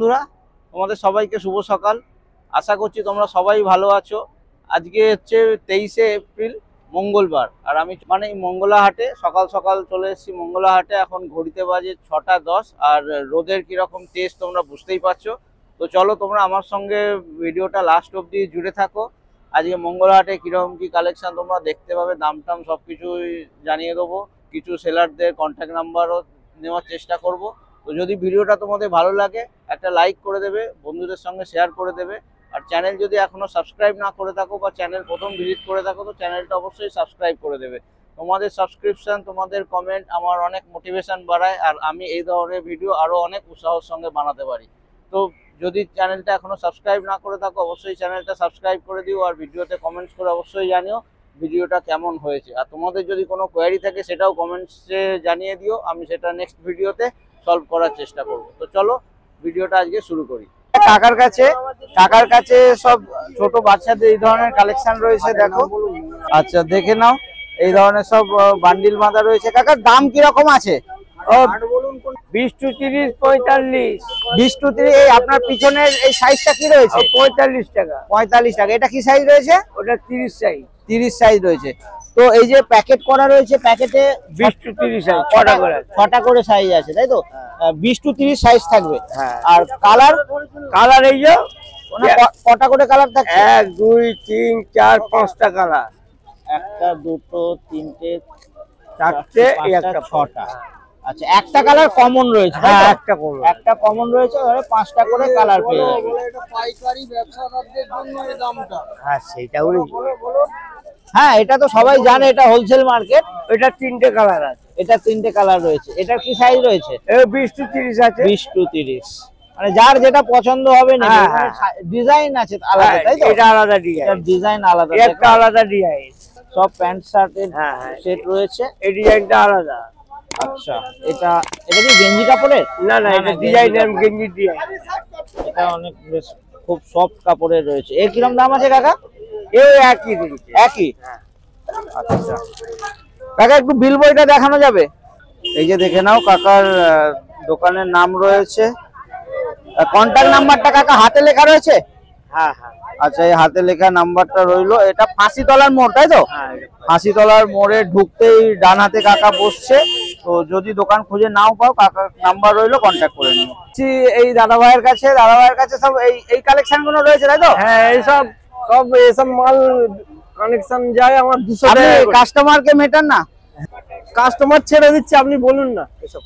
বন্ধুরা, তোমাদের সবাইকে শুভ সকাল। আশা করছি তোমরা সবাই ভালো আছো। আজকে হচ্ছে 23শে এপ্রিল, মঙ্গলবার। আর আমি মঙ্গলা হাটে সকাল সকাল চলে এসেছি। মঙ্গলা হাটে এখন ঘড়িতে বাজে 6টা 10। আর রোদের কিরকম তেজ তোমরা বুঝতেই পারছো। তো চলো তোমরা আমার সঙ্গে ভিডিওটা লাস্ট অবধি জুড়ে থাকো। আজকে মঙ্গলা হাটে কিরকম কি কালেকশন তোমরা দেখতে পাবে, দাম টাম সব কিছুই জানিয়ে দেবো। কিছু সেলারদের কন্ট্যাক্ট নাম্বারও নেওয়ার চেষ্টা করব। তো যদি ভিডিওটা তোমাদের ভালো লাগে একটা লাইক করে দেবে, বন্ধুদের সঙ্গে শেয়ার করে দেবে। আর চ্যানেল যদি এখনো সাবস্ক্রাইব না করে থাকো বা চ্যানেল প্রথম ভিজিট করে থাকো, তো চ্যানেলটা অবশ্যই সাবস্ক্রাইব করে দেবে। তোমাদের সাবস্ক্রিপশন, তোমাদের কমেন্ট আমার অনেক মোটিভেশন বাড়ায়, আর আমি এই ধরনের ভিডিও আরো অনেক উৎসাহের সঙ্গে বানাতে পারি। তো যদি চ্যানেলটা এখনো সাবস্ক্রাইব না করে থাকো, অবশ্যই চ্যানেলটা সাবস্ক্রাইব করে দিও। আর ভিডিওতে কমেন্টস করে অবশ্যই জানিও ভিডিওটা কেমন হয়েছে। আর তোমাদের যদি কোনো কোয়েরি থাকে সেটাও কমেন্টসে জানিয়ে দিও, আমি সেটা নেক্সট ভিডিওতে সলভ করার চেষ্টা করব। তো চলো ভিডিওটা আজকে শুরু করি। কাকার কাছে সব ছোট বাচ্চাদের এই ধরনের কালেকশন রয়েছে, দেখো। আচ্ছা, দেখে নাও। এই ধরনের সব বান্ডিল বাঁধা রয়েছে। কাকার দাম কিরকম আছে? 20 to 30, 45। 20 to 30। এই আপনার পিছনের এই সাইজটা কি রয়েছে? 45 টাকা। 45 টাকা। এটা কি সাইজ রয়েছে? ওটা 30 সাইজ। 30 সাইজ রয়েছে। তো এই যে প্যাকেট করা রয়েছে, প্যাকেটে 20 to 30 সাইজ, ছটা করে সাইজ আছে, তাই তো? 20 to 30 সাইজ থাকবে। হ্যাঁ। আর কালার এই যে কটা করে কালার থাকছে? 1 2 3 4 5টা কালার। একটা, দুটো, তিনটে, চারটে, একটা, ছটা। আচ্ছা, একটা কালার কমন রয়েছে। হ্যাঁ, একটা কমন রয়েছে, ধরে 5টা করে কালার পেয়ে যাবে। এটা পাইকারি ব্যবসাদারদের জন্য এই দামটা। হ্যাঁ, সেটাও হ্যাঁ, এটা তো সবাই জানে, এটা হোলসেল মার্কেট। এটা 3টে কালার আছে। এটা 3টে কালার রয়েছে। এটা কি সাইজ রয়েছে? 20 to 30 আছে। 20 to 30। মানে যার যেটা পছন্দ হবে না। ডিজাইন আছে আলাদা, তাই তো? এটা আলাদা ডিজাইন। এর ডিজাইন আলাদা, একটা আলাদা ডিজাইন। সব প্যান্ট শার্টের সেট রয়েছে। এই ডিজাইনটা আলাদা। আচ্ছা, এটা কি গেঞ্জি কাপড়ের? না, এটা ডিজাইনের গেঞ্জি ডিজাইন। এটা অনেক বেশ খুব সফট কাপড়ের রয়েছে। এর কিরকম দাম আছে কাকা? এই একই। আচ্ছা কাকা, একটু বিল বইটা দেখানো যাবে? এই যে দেখে নাও, কাকার দোকানের নাম রয়েছে। কন্ট্যাক্ট নাম্বারটা কাকা হাতে লেখা রয়েছে? হ্যাঁ। আচ্ছা, এই হাতে লেখা নাম্বারটা রইলো। এটা ফাঁসিতলার মোড়, তাই তো? ফাঁসিতলার মোড়ে ঢুকতেই ডান হাতে কাকা বসছে। তো যদি দোকান খুঁজে নাও পাও, কাকার নাম্বার রইলো, কন্ট্যাক্ট করে নিও। এই দাদা ভাইয়ের কাছে সব এই কালেকশন গুলো রয়েছে, তাই তো? হ্যাঁ, এইসব মাল কানেকশন যায় আমার 200 আপনি টাকা। কাস্টমারকে মেটান না? কাস্টমার ছেড়ে দিচ্ছে, আপনি বলুন না। এসব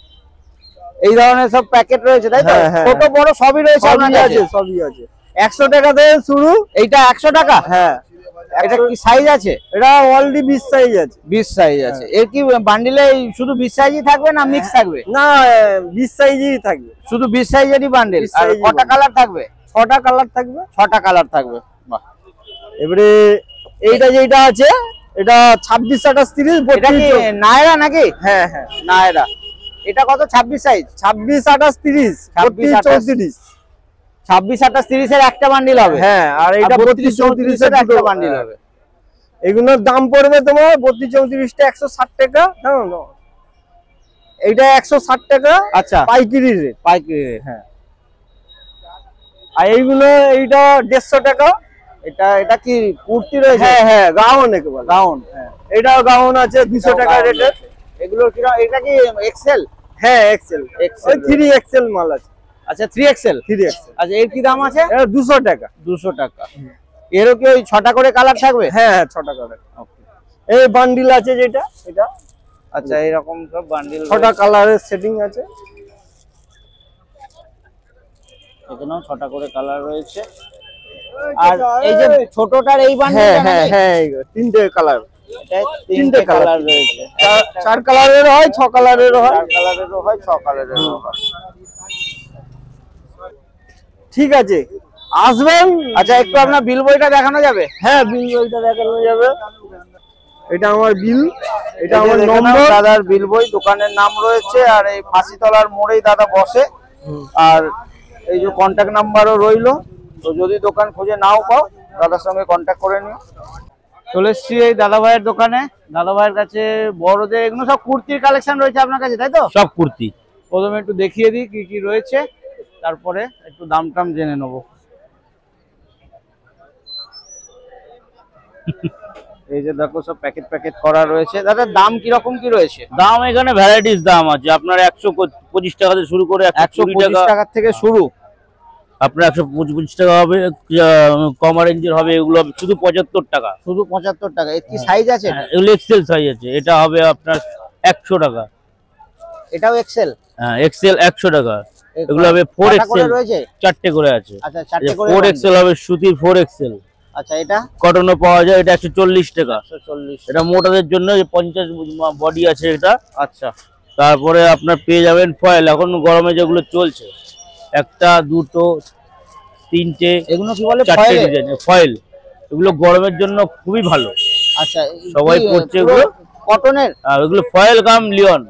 এই ধরনের সব প্যাকেট রয়েছে, তাই তো? ছোট বড় সবই রয়েছে আপনার কাছে? সবই আছে। 100 টাকা থেকে শুরু। এইটা 100 টাকা? হ্যাঁ। এটা কি সাইজ আছে? এটা অলরেডি 20 সাইজ আছে। 20 সাইজ আছে। এর কি বান্ডিলে শুধু 20 সাইজই থাকবে না মিক্স থাকবে? না, 20 সাইজই থাকবে। শুধু 20 সাইজেরই বান্ডিল। আর কটা কালার থাকবে? 6টা কালার থাকবে। 6টা কালার থাকবে। বাহ। এবারে এইটা যেটা আছে, এটা 26 28 30। এটা কি নায়রা নাকি? হ্যাঁ, নায়রা। এটা কত? 26 সাইজ? 26 28 30 32 34। 26 28 30 এর একটা বান্ডিল হবে। হ্যাঁ, আর এটা 32 34 এর একটা বান্ডিল হবে। এগুলোর দাম পড়বে তোমার 32 34 টা 160 টাকা। এইটা 160 টাকা। আচ্ছা, পাইকারি রেট। হ্যাঁ। আর এইটা 150 টাকা। এটা কি কুর্তি রয়েছে? হ্যাঁ, গাউন একেবারে। গাউন। এটাও গাউন আছে 200 টাকা রেটের। এগুলোর কি এটা কি এক্সেল? হ্যাঁ, এক্সেল। ওই 3XL মাল আছে। আচ্ছা, 3XL। আচ্ছা, এর কি দাম আছে? এটা 200 টাকা। 200 টাকা। এরও কি ওই 6টা করে কালার থাকবে? হ্যাঁ, 6টা কালার। এই বান্ডিল আছে যেটা, এটা। আচ্ছা, এইরকম সব বান্ডিল 6টা কালারের সেটিং আছে। এখানেও 6টা করে কালার রয়েছে। আর এই যে ছোটটার এই বান্ডিল, হ্যাঁ, 3টে কালার। এটা 3টে কালার রয়েছে। 4 কালারের হয়, 6 কালারের হয়। 4 কালারেরও হয়, 6 কালারেরও হয়। ঠিক আছে, আসবেন। আচ্ছা, একটু আপনার বিল বইটা দেখানো যাবে? হ্যাঁ, বিল বইটা দেখানো যাবে। এটা আমার বিল, এটা আমার নম্বর। নম্বর। দাদার বিল বই, দোকানের নাম রয়েছে। আর এই ফাঁসিতলার মোড়েই দাদা বসে। আর এই যে কন্ট্যাক্ট নাম্বারও রইলো। তো যদি দোকান খুঁজে নাও পাও, দাদার সঙ্গে কন্ট্যাক্ট করে নিও। চলে এসছি এই দাদা ভাইয়ের দোকানে। দাদা ভাইয়ের কাছে বড়দের এগুলো সব কুর্তির কালেকশন রয়েছে আপনার কাছে, তাই তো? সব কুর্তি। প্রথমে একটু দেখিয়ে দিই কি কি রয়েছে। তারপরে একটু দাম টাম জেনে নেবো। এই যে দেখো সব প্যাকেট প্যাকেট করা রয়েছে। দাদা দাম কিরকম কি রয়েছে? দাম এখানে ভ্যারাইটিস দাম আছে, আপনার 125 টাকা থেকে শুরু করে 125 টাকা থেকে শুরু। আপনার 125 টাকা হবে, কম রেঞ্জের হবে, এগুলো শুধু 75 টাকা। শুধু 75 টাকা। এর কি সাইজ আছে? এগুলো এক্সেল সাইজ আছে, এটা হবে আপনার 100 টাকা। এটাও এক্সেল? হ্যাঁ এক্সেল 100 টাকা। এগুলো হবে 4 এক্সেল রয়েছে, 4টে করে আছে। আচ্ছা 4টে করে। 4 এক্সেল হবে, সুতির 4 এক্সেল। আচ্ছা এটা কটনও পাওয়া যায়, এটা 140 টাকা। 140। এটা মোটাদের জন্য 50 বডি আছে এটা। আচ্ছা তারপরে আপনার পেয়ে যাবেন ফয়েল, এখন গরমে যেগুলো চলছে, একটা দুটো তিনটে এগুলো কি বলে? 4টে ডিজাইন ফয়েল। এগুলো গরমের জন্য খুবই ভালো। আচ্ছা সবাই পরছে এগুলো কটনের? আর এগুলো ফয়েল কাম লিওন।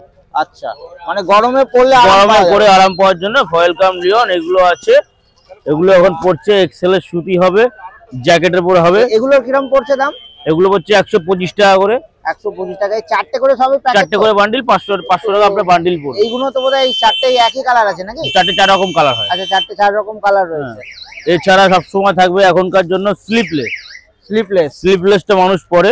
আচ্ছা মানে গরমে পরলে গরমে পরে আরাম পাওয়ার জন্য ফয়েল কাম লিওন এগুলো আছে। এগুলো এখন পড়ছে এক্সেল এর সুতি হবে, জ্যাকেটের পরে হবে। এগুলো কিরকম পড়ছে দাম? এগুলো পড়ছে 125 টাকা করে। 125 টাকায় 4টে করে সবই প্যাকেট? 4টে করে বান্ডিল, 500 টাকা আপনার বান্ডিল পড়বে। এইগুলো তো বোধহয় এই 4টেই একই কালার আছে নাকি? 4টে 4 রকম কালার হয়। আচ্ছা 4টে 4 রকম কালার রয়েছে। এছাড়া সবসময় থাকবে এখনকার জন্য স্লিপলেস। স্লিপলেসটা মানুষ পরে,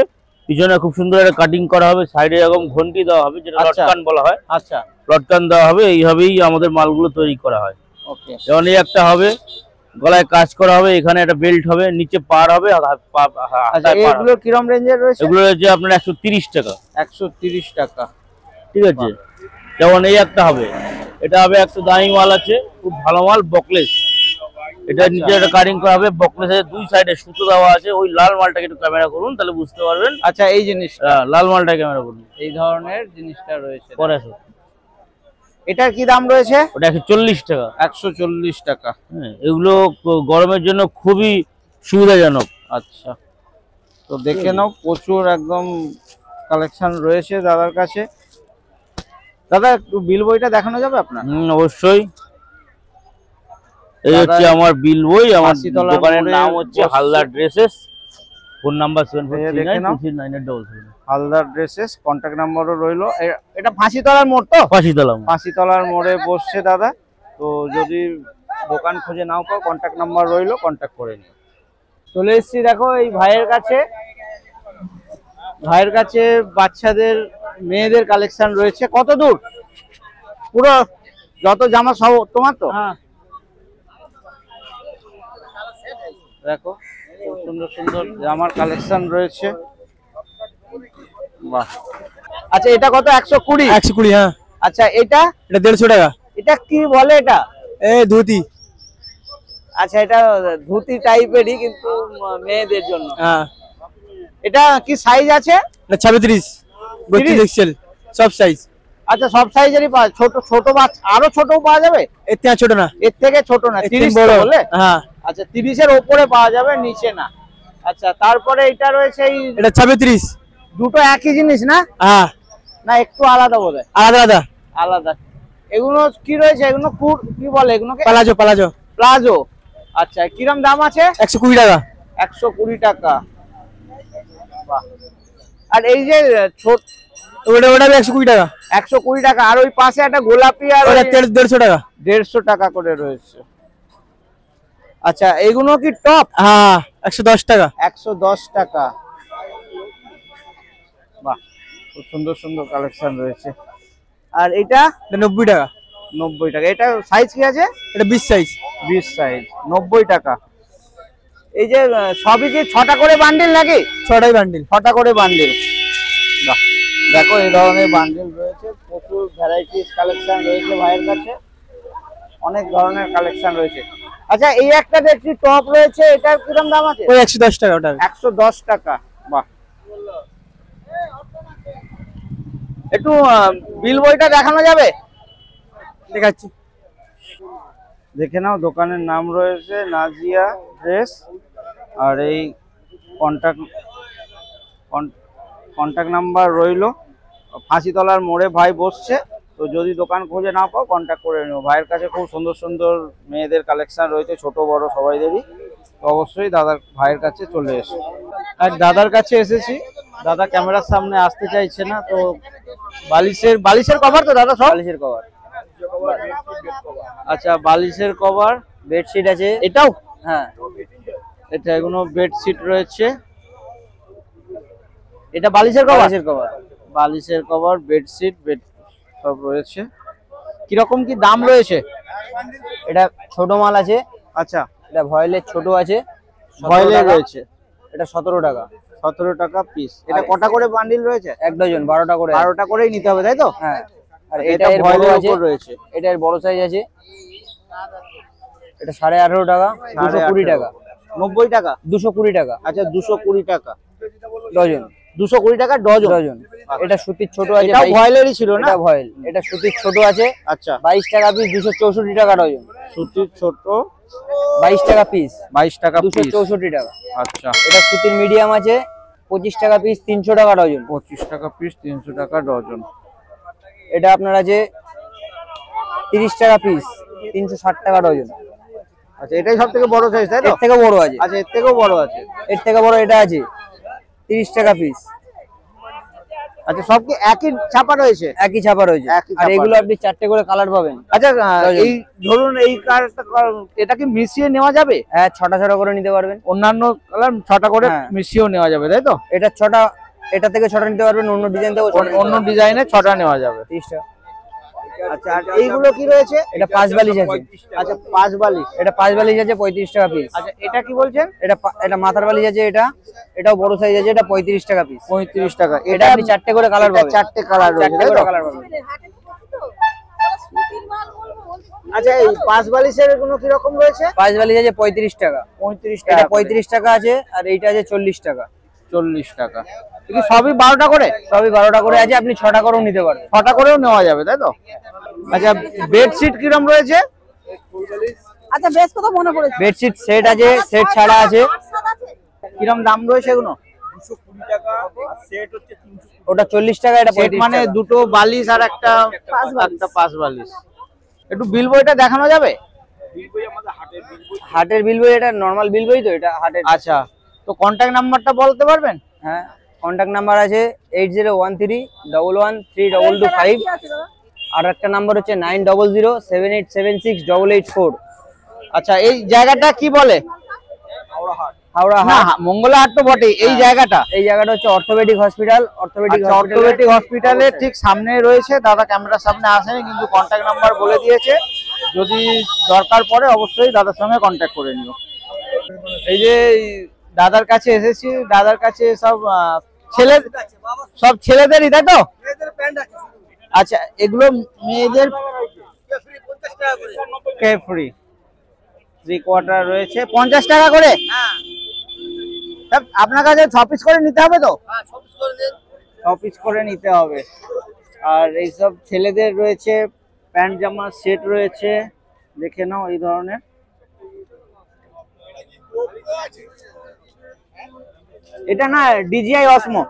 পিছনে খুব সুন্দর একটা কাটিং করা হবে, সাইডে এরকম ঘন্টি দেওয়া হবে, যেটা লটকান বলা হয়। আচ্ছা লটকান দেওয়া হবে, এইভাবেই আমাদের মালগুলো তৈরি করা হয়। ওকে। যেমন এই একটা হবে, গলায় কাজ করা হবে, এখানে একটা বেল্ট হবে, নিচে পার হবে। আচ্ছা এগুলো কিরকম রেঞ্জের রয়েছে? এগুলো হচ্ছে আপনার 130 টাকা। 130 টাকা, ঠিক আছে। যেমন এই একটা হবে, এটা হবে একটা দামি মাল আছে, খুব ভালো মাল, বকলেস। এটা নিচে একটা কাটিং করা হবে, বকলেসের দুই সাইডে সুতো দেওয়া আছে। ওই লাল মালটাকে একটু ক্যামেরা করুন, তাহলে বুঝতে পারবেন। আচ্ছা এই জিনিসটা, লাল মালটা ক্যামেরা করুন, এই ধরনের জিনিসটা রয়েছে। পরে আসো। এটার কি দাম রয়েছে? ওটা 140 টাকা। 140 টাকা। হ্যাঁ এগুলো গরমের জন্য খুবই সুবিধাজনক। আচ্ছা তো দেখে নাও, প্রচুর একদম কালেকশন রয়েছে দাদার কাছে। দাদা একটু বিল বইটা দেখানো যাবে আপনার? অবশ্যই। এই হচ্ছে আমার বিল বই। আমার ফাঁসিতলা দোকানের মোড়ে নাম হচ্ছে বসছে। হালদার ড্রেসেস। ফোন নাম্বার দেখে নাও। 7439 হালদার ড্রেসেস, কন্ট্যাক্ট নাম্বারও রইলো। এটা ফাঁসিতলার মোড় তো? ফাঁসিতলা। ফাঁসিতলার মোড়ে বসছে দাদা। তো যদি দোকান খুঁজে নাও পাও, কন্ট্যাক্ট নাম্বার রইলো, কন্ট্যাক্ট করে নিও। চলে এসেছি দেখো এই ভাইয়ের কাছে। ভাইয়ের কাছে বাচ্চাদের মেয়েদের কালেকশন রয়েছে। কত দূর? পুরো যত জামা সব তোমার তো? হ্যাঁ দেখো খুব সুন্দর সুন্দর জামার কালেকশন রয়েছে। বাহ। আচ্ছা এটা কত? 120? 120 হ্যাঁ। আচ্ছা এটা? এটা 150 টাকা। এটা কি বলে এটা? ধুতি। আচ্ছা এটা ধুতি টাইপেরই, কিন্তু মেয়েদের জন্য। হ্যাঁ। এটা কি সাইজ আছে? এটা 36 32 এক্সেল সব সাইজ। আচ্ছা সব সাইজেরই পাওয়া? ছোট ছোট বাচ্চা আরো ছোটও পাওয়া যাবে? এর থেকে ছোট না। এর থেকে ছোট না? 30 বড় বলে? হ্যাঁ। আচ্ছা 30 এর উপরে পাওয়া যাবে, নিচে না। আচ্ছা তারপরে এটা রয়েছে এই এটা 36। দুটো একই জিনিস না? হ্যাঁ না একটু আলাদা বোধহয়। আলাদা। আলাদা। এগুলো কি রয়েছে? এগুলো কি বলে এগুলোকে? প্লাজো। প্লাজো। আচ্ছা কিরম দাম আছে? 120 টাকা। 120 টাকা। বাহ। আর এই যে ছোট ওটা 120 টাকা। 120 টাকা। আর ওই পাশে একটা গোলাপি, আর ওটা 150 টাকা। 150 টাকা করে রয়েছে। আচ্ছা এগুলো কি টপ? হ্যাঁ 110 টাকা। 110 টাকা। বাহ খুব সুন্দর সুন্দর কালেকশন রয়েছে। আর এটা? 90 টাকা। 90 টাকা। এটা সাইজ কি আছে? এটা 20 সাইজ। 20 সাইজ, 90 টাকা। এই যে সবই কি 6টা করে বান্ডিল নাকি? 6টাই বান্ডিল। 6টা করে বান্ডিল। বাহ দেখো এই ধরনের বান্ডিল রয়েছে, প্রচুর ভ্যারাইটিস কালেকশন রয়েছে ভাইয়ের কাছে, অনেক ধরনের কালেকশন রয়েছে। আচ্ছা এই একটা দেখছি টপ রয়েছে, এটার কিরকম দাম আছে? ওই 110 টাকা ওটা। 110 টাকা। বাহ। একটু বিল বইটা দেখানো যাবে? দেখাচ্ছি। দেখে নাও, দোকানের নাম রয়েছে নাজিয়া ড্রেস। আর এই কন্ট্যাক্ট নাম্বার রইলো। ফাঁসিতলার মোড়ে ভাই বসছে। তো যদি দোকান খুঁজে না পাও, কন্ট্যাক্ট করে নিও। ভাইয়ের কাছে খুব সুন্দর সুন্দর মেয়েদের কালেকশন রয়েছে, ছোট বড় সবাইদেরই। তো অবশ্যই ভাইয়ের কাছে চলে এসো। এক দাদার কাছে এসেছি, দাদা ক্যামেরার সামনে আসতে চাইছে না। তো বালিশের কভার তো দাদা? সব বালিশের কভার। আচ্ছা, বালিশের কভার, বেডশিট আছে। এটাও হ্যাঁ, এটা এগুলো বেডশিট রয়েছে। এটা বালিশের কভার, বালিশের কভার। বালিশের কভার, বেডশিট, বেড সব রয়েছে। কিরকম কি দাম রয়েছে? এটা ছোট মাল আছে। আচ্ছা, এটা ভয়েলের ছোট আছে, ভয়েলের রয়েছে। এটা 17 টাকা। 17 টাকা পিস। এটা কটা করে বান্ডিল রয়েছে? এক ডজন, 12টা করে। 12টা করেই নিতে হবে, তাই তো? হ্যাঁ, আর এটা এটা এর বড় ভয়েলের আছে, উপর রয়েছে। এটা এর বড় সাইজ আছে। এটা 18.5 টাকা, 220 টাকা। 90 টাকা, 220 টাকা আচ্ছা 220 টাকা ডজন। 220 টাকা ডজন। ডজন। এটা সুতির ছোট আছে, এটা ভয়েলেরই ছিল না? এটা ভয়েল। এটা সুতির ছোট আছে। আচ্ছা, 22 টাকা পিস, 264 টাকা ডজন। সুতির ছোট 22 টাকা পিস, 22 টাকা পিস। 264 টাকা। আচ্ছা, এটা সুতির মিডিয়াম আছে, 25 টাকা পিস, 300 টাকা ডজন। 25 টাকা পিস, 300 টাকা ডজন। এটা আপনার আছে 30 টাকা পিস, 360 টাকা ডজন। আচ্ছা, এটাই সব থেকে বড় সাইজ, তাই তো? এর থেকে বড় আছে। আচ্ছা, এর থেকেও বড় আছে। এর থেকে বড় এটা আছে 30 টাকা পিস। আচ্ছা, সব কি একই ছাপা রয়েছে? একই ছাপা রয়েছে। একই আর ছাপা এগুলো রয়েছে। আপনি 4টে করে কালার পাবেন। আচ্ছা, এই ধরুন এই কালারটা, এটা কি মিশিয়ে নেওয়া যাবে? হ্যাঁ, 6টা 6টা করে নিতে পারবেন। অন্যান্য কালার 6টা করে হ্যাঁ। মিশিয়েও নেওয়া যাবে, তাই তো? এটা 6টা, এটা থেকে 6টা নিতে পারবেন, অন্য ডিজাইন থেকে অন্য ডিজাইনে 6টা নেওয়া যাবে। 30 টাকা। আচ্ছা, আর এইগুলো কি রয়েছে? এটা 5 বালিশ আছে। আচ্ছা, 5 বালিশ। এটা 5 বালিশ আছে, 35 টাকা পিস। আচ্ছা, এটা কি বলছেন? এটা মাথার বালিশ আছে। এটাও বড় সাইজ আছে, এটা 35 টাকা পিস। 35 টাকা। এটা আপনি 4টে করে কালার পাবেন। 4টে কালার রয়েছে, 4টে তাই করে তো? কালার পাবেন। আচ্ছা, এই 5 বালিশের গুলো কি রকম রয়েছে? 5 বালিশ আছে 35 টাকা। 35 এটা টাকা। 35 টাকা আছে, আর এইটা আছে 40 টাকা। 40 টাকা। এ কি সবই 12টা করে? সবই 12টা করে আছে, আপনি 6টা করেও নিতে পারবেন। 6টা করেও নেওয়া যাবে, তাই তো? আচ্ছা, বেডশিট কিরকম রয়েছে? আচ্ছা, বেশ কথা মনে পড়েছে। বেডশিট সেট আছে, সেট ছাড়া আছে। কিরকম দাম রয়েছে এগুলো? ওটা 40 টাকা, এটা সেট 35 মানে টাকা। দুটো বালিশ আর একটা পাঁচ বালিশ। একটু বিল বইটা দেখানো যাবে? হাটের বিল বই, এটা নরমাল বিল বই তো, এটা হাটের। আচ্ছা, তো কন্ট্যাক্ট নাম্বারটা বলতে পারবেন? হ্যাঁ, কন্ট্যাক্ট নাম্বার আছে 8013113225। আর একটা নাম্বার হচ্ছে 9007876884। আচ্ছা, এই জায়গাটা কি বলে? হাওড়া না, হাট। মঙ্গলা হাট তো বটে। এই জায়গাটা, এই জায়গাটা হচ্ছে অর্থোপেডিক হসপিটাল। অর্থোপেডিক হসপিটালের ঠিক সামনে রয়েছে। দাদা ক্যামেরার সামনে আসেনি, কিন্তু কন্ট্যাক্ট নাম্বার বলে দিয়েছে। যদি দরকার পড়ে অবশ্যই দাদার সঙ্গে কন্ট্যাক্ট করে নিও। এই যে দাদার কাছে এসেছি, দাদার কাছে সব ছেলেদেরই, তাই তো? আচ্ছা, এগুলো মেয়েদের ফ্রি 3/4 রয়েছে 50 টাকা করে। আপনার কাছে 6 পিস করে নিতে হবে তো? 6 পিস করে নিতে হবে। আর এইসব ছেলেদের রয়েছে প্যান্ট জামার সেট রয়েছে, দেখে নাও এই ধরনের। এটা না ডিজিআই অসমো।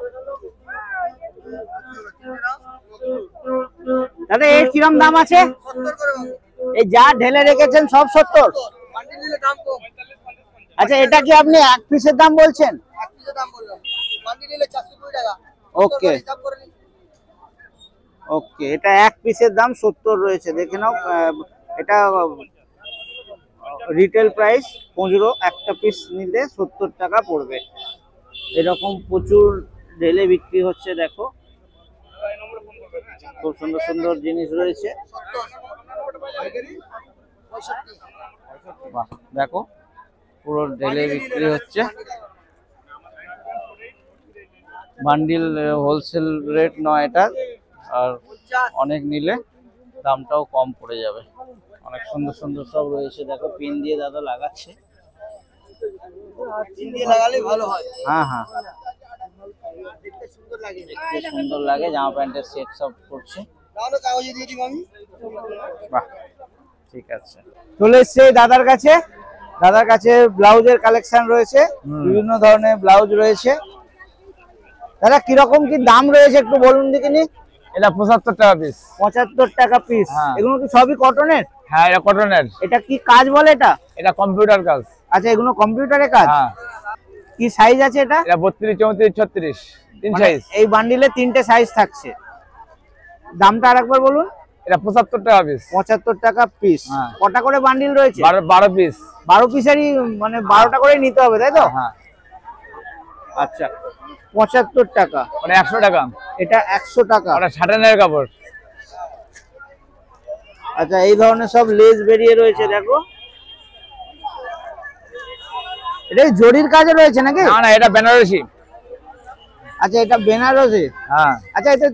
দাদা, এর কিরম দাম আছে? এই যা ঢেলে রেখেছেন সব 70? আচ্ছা, এটা কি আপনি এক পিসের দাম বলছেন? ওকে ওকে, এটা এক পিসের দাম 70 রয়েছে, দেখে নাও। এটা রিটেল প্রাইস 15, একটা পিস নিলে 70 টাকা পড়বে। এরকম প্রচুর ঢেলে বিক্রি হচ্ছে, দেখো খুব সুন্দর সুন্দর জিনিস রয়েছে। বাহ, দেখো পুরো ঢেলে বিক্রি হচ্ছে। বান্ডিল হোলসেল রেট নয় এটা, আর অনেক নিলে দামটাও কম পড়ে যাবে। অনেক সুন্দর সুন্দর সব রয়েছে, দেখো পিন দিয়ে দাদা লাগাচ্ছে। পিন দিয়ে লাগালে ভালো হয়। হ্যাঁ হ্যাঁ, দেখতে সুন্দর লাগে। দেখতে সুন্দর লাগে। জামা প্যান্টের সেট সব করছে। তাহলে কাগজে দিয়ে দিব আমি। বাহ, ঠিক আছে। চলে এসছে দাদার কাছে। দাদার কাছে ব্লাউজের কালেকশন রয়েছে, বিভিন্ন ধরনের ব্লাউজ রয়েছে। দাদা, কিরকম কি দাম রয়েছে একটু বলুন দেখিনি। এটা 75 টাকা পিস। 75 টাকা পিস। হ্যাঁ। এগুলো কি সবই কটনের? হ্যাঁ, এটা কটনের। এটা কি কাজ বলে এটা? এটা কম্পিউটার কাজ। আচ্ছা, এগুলো কম্পিউটারের কাজ। হ্যাঁ, কি সাইজ আছে এটা? এটা 32, 34, 36 তিন মানে সাইজ। এই বান্ডিলে 3টে সাইজ থাকছে। দামটা আরেকবার বলুন। এটা 75 টাকা পিস। 75 টাকা পিস। হ্যাঁ। কটা করে বান্ডিল রয়েছে? 12 পিস। 12 পিসেরই মানে 12টা করে নিতে হবে তাই তো? হ্যাঁ। আচ্ছা 75 টাকা। ওটা 100 টাকা। এটা 100 টাকা। ওটা সাটানের কাপড়। আচ্ছা এই ধরনের সব লেস বেরিয়ে রয়েছে দেখো। এটা জরির কাজে রয়েছে নাকি? না না, এটা বেনারসি। আচ্ছা এটা বেনারসি। হ্যাঁ। আচ্ছা এটা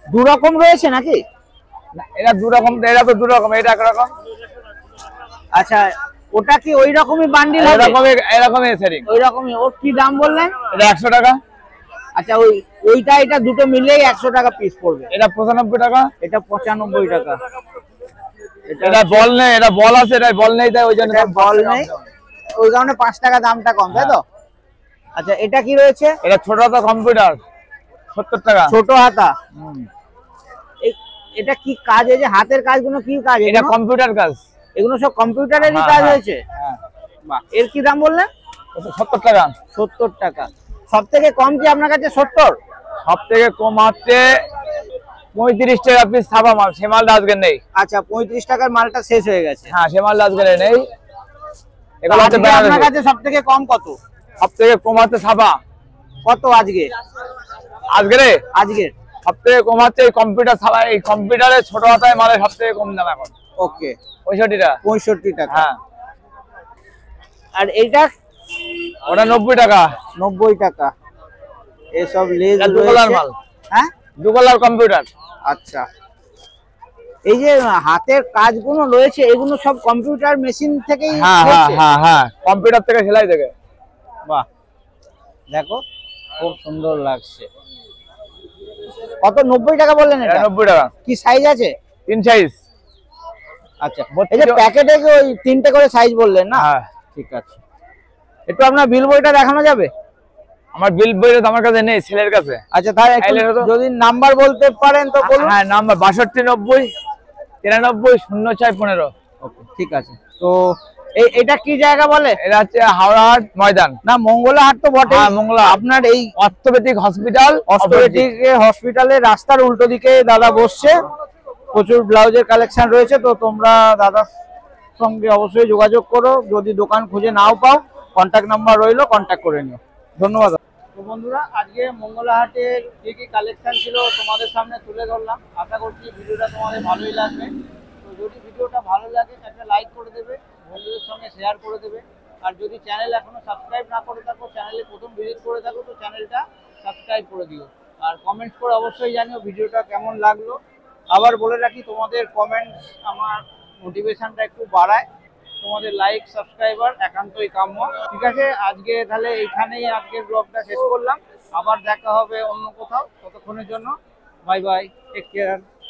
দু রকম রয়েছে নাকি? না, এটা দু রকম, এটা তো দু রকম, এটা একরকম। আচ্ছা ওটা কি ওই রকমই বান্ডিল হবে? এরকমই সেটিং। ওই রকমই। ওর কি দাম বললেন? এটা 100 টাকা। আচ্ছা ওইটা এটা দুটো মিলেই 100 টাকা পিস পড়বে। এটা 95 টাকা। এটা 95 টাকা। এটা বল নেই, এটা বল আছে, এটা বল নেই, তাই ওই জন্য এটা বল নেই, ওই কারণে 5 টাকা দামটা কম তাই তো? আচ্ছা এটা কি রয়েছে? এটা ছোট হাতা কম্পিউটার 70 টাকা। ছোট হাতা। এটা কি কাজ? এই যে হাতের কাজগুলো কি কাজ? এটা কম্পিউটার কাজ। এগুলো সব কম্পিউটারেরই হ্যাঁ, কাজ হ্যাঁ। হয়েছে? বাহ। এর কি দাম বললেন? 70 টাকা। 70 টাকা। সব থেকে কম কি আপনার কাছে 70? সব থেকে কম হচ্ছে 35 টাকা পিস ছাপা মাল। সে মালটা আজকে নেই। আচ্ছা 35 টাকার মালটা শেষ হয়ে গেছে। হ্যাঁ, সে মালটা আজকে নেই। এগুলো হচ্ছে আজকে আপনার কাছে সব থেকে কম কত? সব থেকে কম হচ্ছে ছাপা। কত আজকে? আজকে সব থেকে কম হচ্ছে এই কম্পিউটার ছাপা। এই কম্পিউটারে ছোট হাতায় মালের সব থেকে কম দাম এখন। ওকে 65 টাকা। 65 টাকা। হ্যাঁ। আর এইটা? ওটা 90 টাকা। 90 টাকা। এসব লেজ দু কালার মাল। হ্যাঁ, দু কালার কম্পিউটার। আচ্ছা এই যে হাতের কাজগুলো রয়েছে এগুলো সব কম্পিউটার মেশিন থেকেই হ্যাঁ হ্যাঁ হচ্ছে? হ্যাঁ হ্যাঁ, কম্পিউটার থেকে সেলাই থেকে। বাহ দেখো খুব সুন্দর লাগছে। কত? 90 টাকা বললেন? এটা 90 টাকা। কি সাইজ আছে? 3 সাইজ। আচ্ছা এই যে প্যাকেটে ওই 3টে করে সাইজ বললেন না? হ্যাঁ ঠিক আছে। একটু আপনার বিল বইটা দেখানো যাবে? আমার বিল বইটা তো আমার কাছে নেই, ছেলের কাছে। আচ্ছা তাহলে একটু তাইলে তো- যদি নাম্বার বলতে পারেন তো বলুন। হ্যাঁ, নাম্বার 62 90 93 06 15। ওকে ঠিক আছে। তো এটা কি জায়গা বলে? এটা হচ্ছে হাওড়াহাট ময়দান। না মঙ্গলা হাট তো বটে। হ্যাঁ, মঙ্গলা। আপনার এই অর্থোপেডিক হসপিটাল, অস্ট্রেটিক হসপিটালের রাস্তার উল্টো দিকে দাদা বসছে। প্রচুর ব্লাউজের কালেকশন রয়েছে। তো তোমরা দাদার সঙ্গে অবশ্যই যোগাযোগ করো। যদি দোকান খুঁজে নাও পাও কন্ট্যাক্ট নাম্বার রইলো, কন্ট্যাক্ট করে নিও। ধন্যবাদ। তো বন্ধুরা আজকে মঙ্গলা হাটের কি কি কালেকশন ছিল তোমাদের সামনে তুলে ধরলাম। আশা করছি ভিডিওটা তোমাদের ভালোই লাগবে। তো যদি ভিডিওটা ভালো লাগে একটা লাইক করে দেবে, বন্ধুদের সঙ্গে শেয়ার করে দেবে। আর যদি চ্যানেল এখনো সাবস্ক্রাইব না করে থাকো, চ্যানেলে প্রথম ভিজিট করে থাকো, তো চ্যানেলটা সাবস্ক্রাইব করে দিও। আর কমেন্টস করে অবশ্যই জানিও ভিডিওটা কেমন লাগলো। আবার বলে রাখি তোমাদের কমেন্টস আমার মোটিভেশনটা একটু বাড়ায়। তোমাদের লাইক সাবস্ক্রাইবার একান্তই কাম্য। ঠিক আছে, আজকে তাহলে এইখানেই আজকের ব্লগটা শেষ করলাম। আবার দেখা হবে অন্য কোথাও। ততক্ষণের জন্য বাই বাই, টেক কেয়ার।